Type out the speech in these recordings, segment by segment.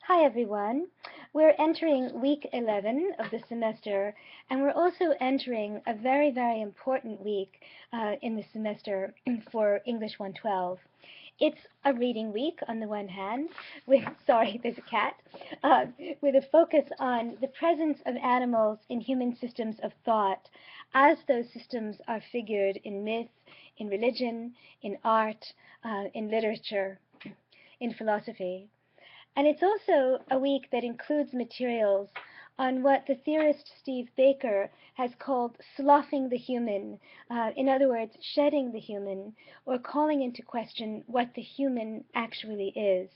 Hi everyone. We're entering week 11 of the semester, and we're also entering a very, very important week in the semester for English 112. It's a reading week on the one hand, with, sorry, there's a cat, with a focus on the presence of animals in human systems of thought as those systems are figured in myth, in religion, in art, in literature, in philosophy. And it's also a week that includes materials on what the theorist Steve Baker has called sloughing the human, in other words, shedding the human, or calling into question what the human actually is.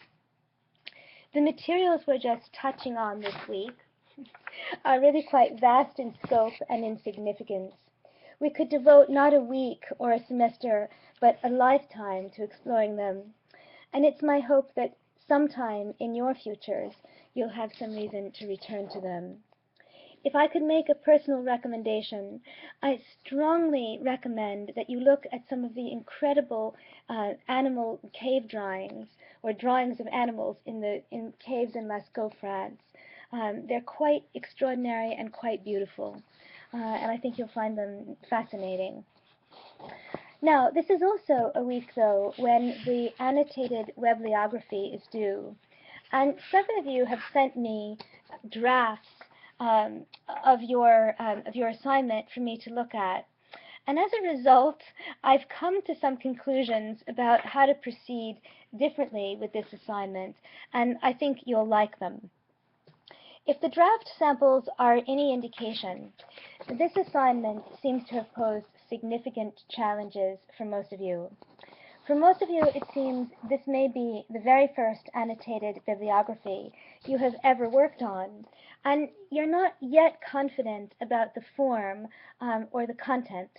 The materials we're just touching on this week are really quite vast in scope and in significance. We could devote not a week or a semester, but a lifetime to exploring them. And it's my hope that sometime in your futures, you'll have some reason to return to them. If I could make a personal recommendation, I strongly recommend that you look at some of the incredible animal cave drawings, or drawings of animals in caves in Lascaux, France. They're quite extraordinary and quite beautiful, and I think you'll find them fascinating. Now, this is also a week, though, when the annotated webliography is due. And several of you have sent me drafts um, of your assignment for me to look at. And as a result, I've come to some conclusions about how to proceed differently with this assignment, and I think you'll like them. If the draft samples are any indication, this assignment seems to have posed significant challenges for most of you. For most of you, it seems this may be the very first annotated bibliography you have ever worked on, and you're not yet confident about the form or the content.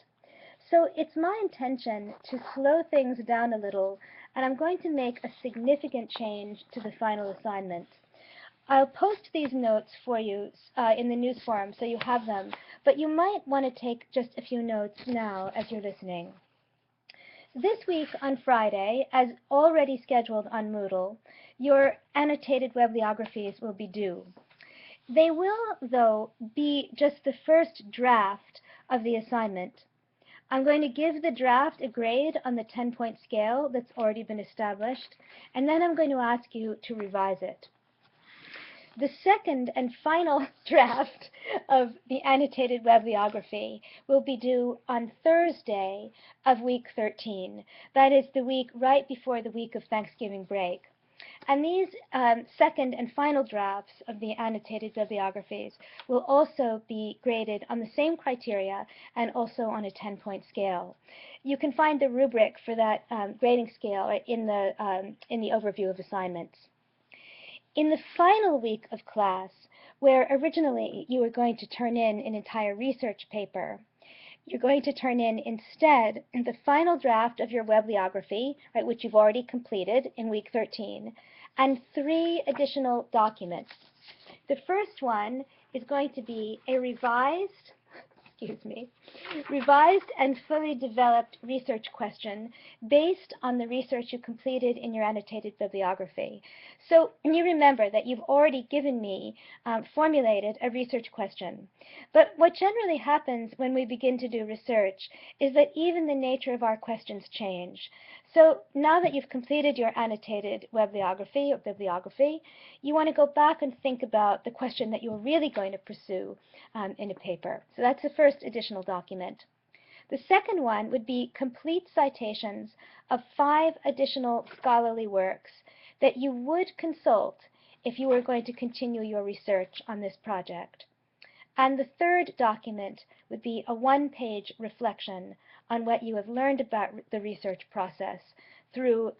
So it's my intention to slow things down a little, and I'm going to make a significant change to the final assignment. I'll post these notes for you in the news forum so you have them, but you might want to take just a few notes now as you're listening. This week on Friday, as already scheduled on Moodle, your annotated webliographies will be due. They will, though, be just the first draft of the assignment. I'm going to give the draft a grade on the 10-point scale that's already been established, and then I'm going to ask you to revise it. The second and final draft of the annotated webliography will be due on Thursday of week 13. That is the week right before the week of Thanksgiving break. And these second and final drafts of the annotated bibliographies will also be graded on the same criteria and also on a 10-point scale. You can find the rubric for that grading scale in the overview of assignments. In the final week of class, where originally you were going to turn in an entire research paper, you're going to turn in instead the final draft of your webliography, right, which you've already completed in week 13, and 3 additional documents. The first one is going to be a revised and fully developed research question based on the research you completed in your annotated bibliography. So you remember that you've already given me formulated a research question. But what generally happens when we begin to do research is that even the nature of our questions change. So now that you've completed your annotated webliography or bibliography, you want to go back and think about the question that you're really going to pursue in a paper. So that's the first additional document. The second one would be complete citations of 5 additional scholarly works that you would consult if you were going to continue your research on this project. And the third document would be a 1-page reflection on what you have learned about the research process through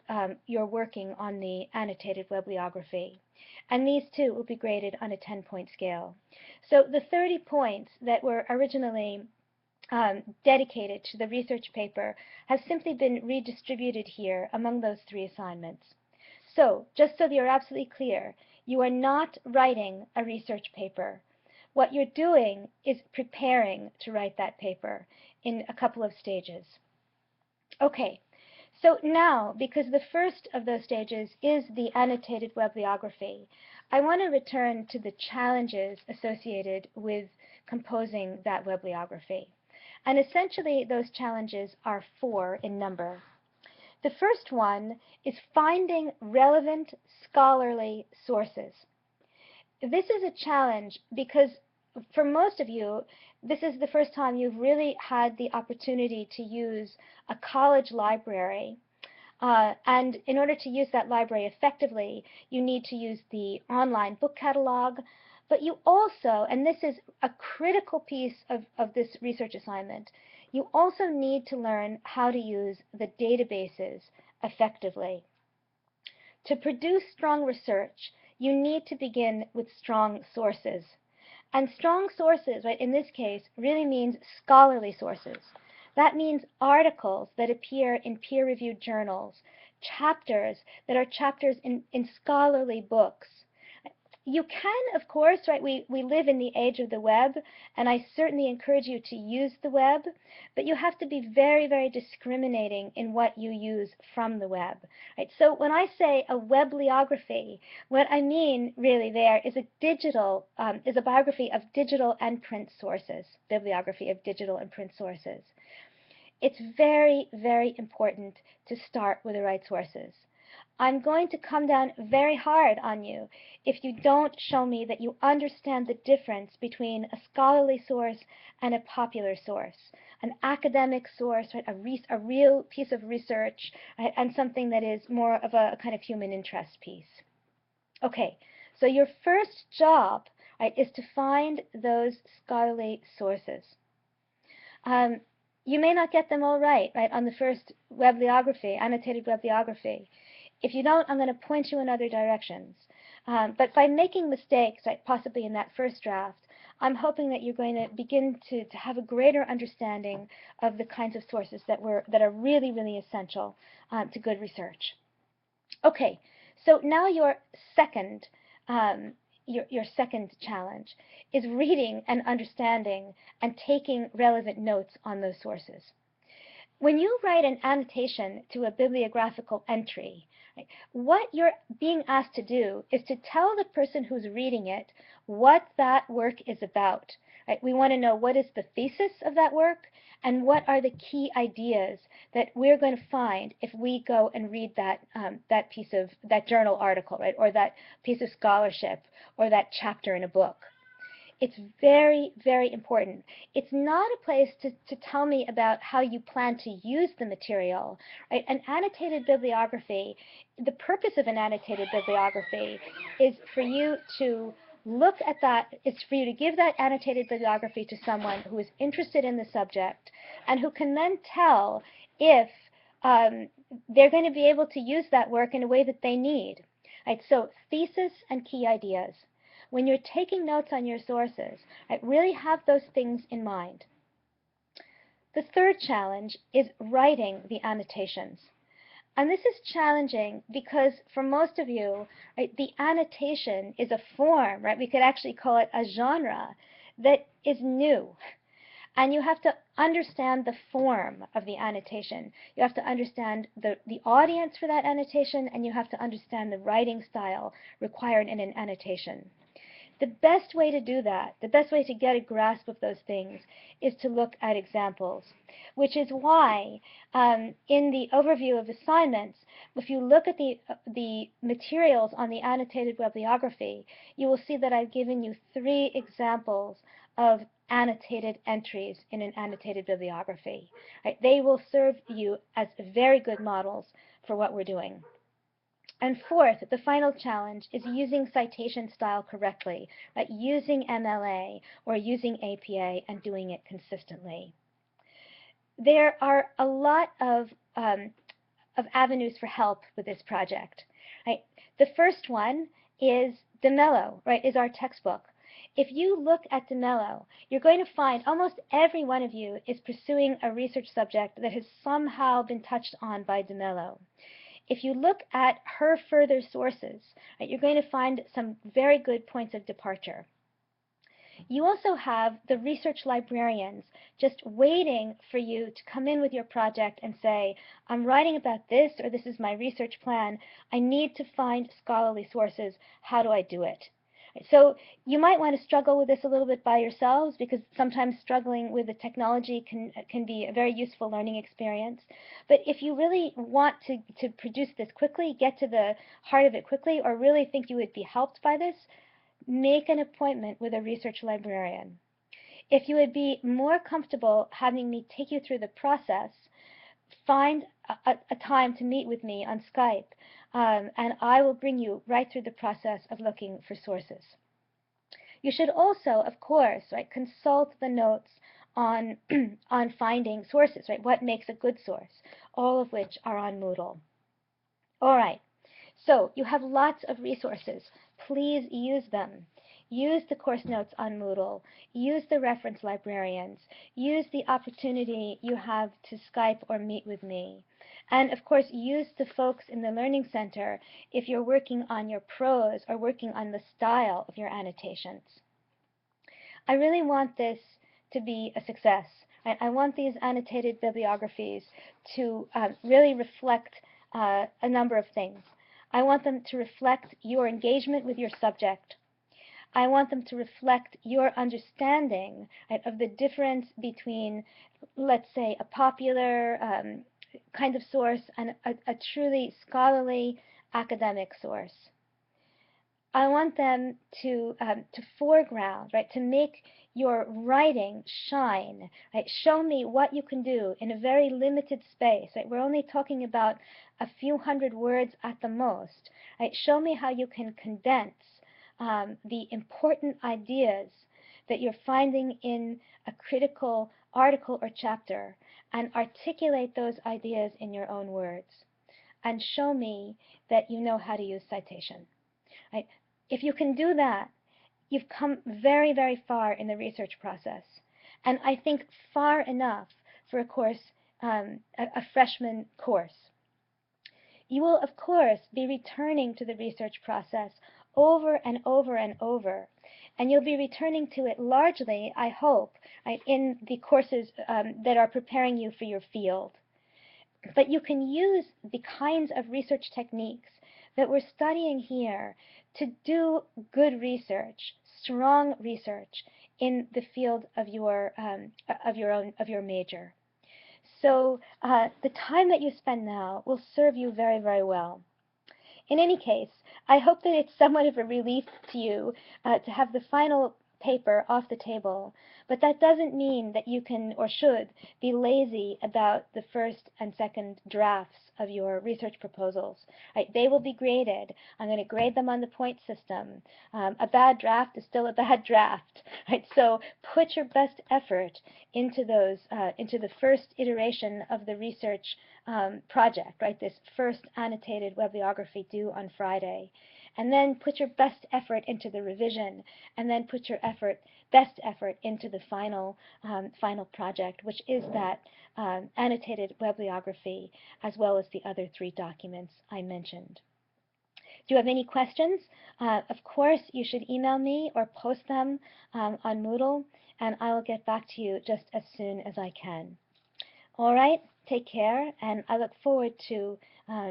your working on the annotated webliography. And these too will be graded on a 10-point scale. So the 30 points that were originally dedicated to the research paper have simply been redistributed here among those 3 assignments. So, just so that you're absolutely clear, you are not writing a research paper. What you're doing is preparing to write that paper in a couple of stages. Okay, So now, because the first of those stages is the annotated bibliography, I want to return to the challenges associated with composing that bibliography. And essentially, those challenges are 4 in number. The first one is finding relevant scholarly sources. This is a challenge because for most of you, this is the first time you've really had the opportunity to use a college library. And in order to use that library effectively, you need to use the online book catalog. But you also, and this is a critical piece of this research assignment, you also need to learn how to use the databases effectively. To produce strong research, you need to begin with strong sources. And strong sources, right, in this case, really means scholarly sources. That means articles that appear in peer-reviewed journals, chapters that are chapters in scholarly books. You can, of course, right, we live in the age of the web, and I certainly encourage you to use the web, but you have to be very, very discriminating in what you use from the web. Right? So when I say a webliography, what I mean really there is a biography of digital and print sources, bibliography of digital and print sources. It's very, very important to start with the right sources. I'm going to come down very hard on you if you don't show me that you understand the difference between a scholarly source and a popular source, an academic source, right, a real piece of research, right, and something that is more of a kind of human interest piece. Okay, so your first job, right, is to find those scholarly sources. You may not get them all right, on the first bibliography, annotated bibliography. If you don't, I'm going to point you in other directions. But by making mistakes, right, possibly in that first draft, I'm hoping that you're going to begin to have a greater understanding of the kinds of sources that are really, really essential to good research. Okay, so now your second challenge is reading and understanding and taking relevant notes on those sources. When you write an annotation to a bibliographical entry, right, what you're being asked to do is to tell the person who's reading it what that work is about. Right? We want to know what is the thesis of that work and what are the key ideas that we're going to find if we go and read that journal article, right, or that piece of scholarship or that chapter in a book. It's very, very important. It's not a place to tell me about how you plan to use the material. Right? An annotated bibliography, the purpose of an annotated bibliography is for you to look at that, it's for you to give that annotated bibliography to someone who is interested in the subject and who can then tell if they're going to be able to use that work in a way that they need. Right? So thesis and key ideas. When you're taking notes on your sources, right, really have those things in mind. The third challenge is writing the annotations. And this is challenging because for most of you, right, the annotation is a form, right? We could actually call it a genre that is new. And you have to understand the form of the annotation. You have to understand the audience for that annotation, and you have to understand the writing style required in an annotation. The best way to do that, the best way to get a grasp of those things, is to look at examples, which is why in the overview of assignments, if you look at the materials on the annotated bibliography, you will see that I've given you 3 examples of annotated entries in an annotated bibliography. Right? They will serve you as very good models for what we're doing. And fourth, the final challenge is using citation style correctly, right? Using MLA or using APA and doing it consistently. There are a lot of avenues for help with this project. Right? The first one is DeMello, right? Is our textbook. If you look at DeMello, you're going to find almost every one of you is pursuing a research subject that has somehow been touched on by DeMello. If you look at her further sources, right, you're going to find some very good points of departure. You also have the research librarians just waiting for you to come in with your project and say, I'm writing about this, or this is my research plan. I need to find scholarly sources. How do I do it? So you might want to struggle with this a little bit by yourselves, because sometimes struggling with the technology can be a very useful learning experience. But if you really want to produce this quickly, get to the heart of it quickly, or really think you would be helped by this, make an appointment with a research librarian. If you would be more comfortable having me take you through the process, find a time to meet with me on Skype, and I will bring you right through the process of looking for sources. You should also, of course, right, consult the notes on, on finding sources, right, what makes a good source, all of which are on Moodle. All right, so you have lots of resources. Please use them. Use the course notes on Moodle. Use the reference librarians. Use the opportunity you have to Skype or meet with me. And of course, use the folks in the Learning Center if you're working on your prose or working on the style of your annotations. I really want this to be a success. I want these annotated bibliographies to really reflect a number of things. I want them to reflect your engagement with your subject. I want them to reflect your understanding, right, of the difference between, let's say, a popular kind of source and a truly scholarly academic source. I want them to foreground, right, to make your writing shine, right? Show me what you can do in a very limited space, right? We're only talking about a few hundred words at the most, right? Show me how you can condense the important ideas that you're finding in a critical article or chapter, and articulate those ideas in your own words. And show me that you know how to use citation. Right? If you can do that, you've come very, very far in the research process. And I think far enough for a course, a freshman course. You will, of course, be returning to the research process over and over and over. And you'll be returning to it largely, I hope, right, in the courses that are preparing you for your field. But you can use the kinds of research techniques that we're studying here to do good research, strong research in the field of your major. So the time that you spend now will serve you very, very well. In any case, I hope that it's somewhat of a relief to you to have the final paper off the table, but that doesn't mean that you can or should be lazy about the first and second drafts of your research proposals. Right? They will be graded. I'm going to grade them on the point system. A bad draft is still a bad draft. Right? So put your best effort into those, into the first iteration of the research project, right? This first annotated bibliography due on Friday. And then put your best effort into the revision, and then put your best effort into the final project, which is that annotated bibliography, as well as the other 3 documents I mentioned. Do you have any questions? Of course, you should email me or post them on Moodle, and I will get back to you just as soon as I can. All right, take care, and I look forward to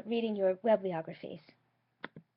reading your bibliographies.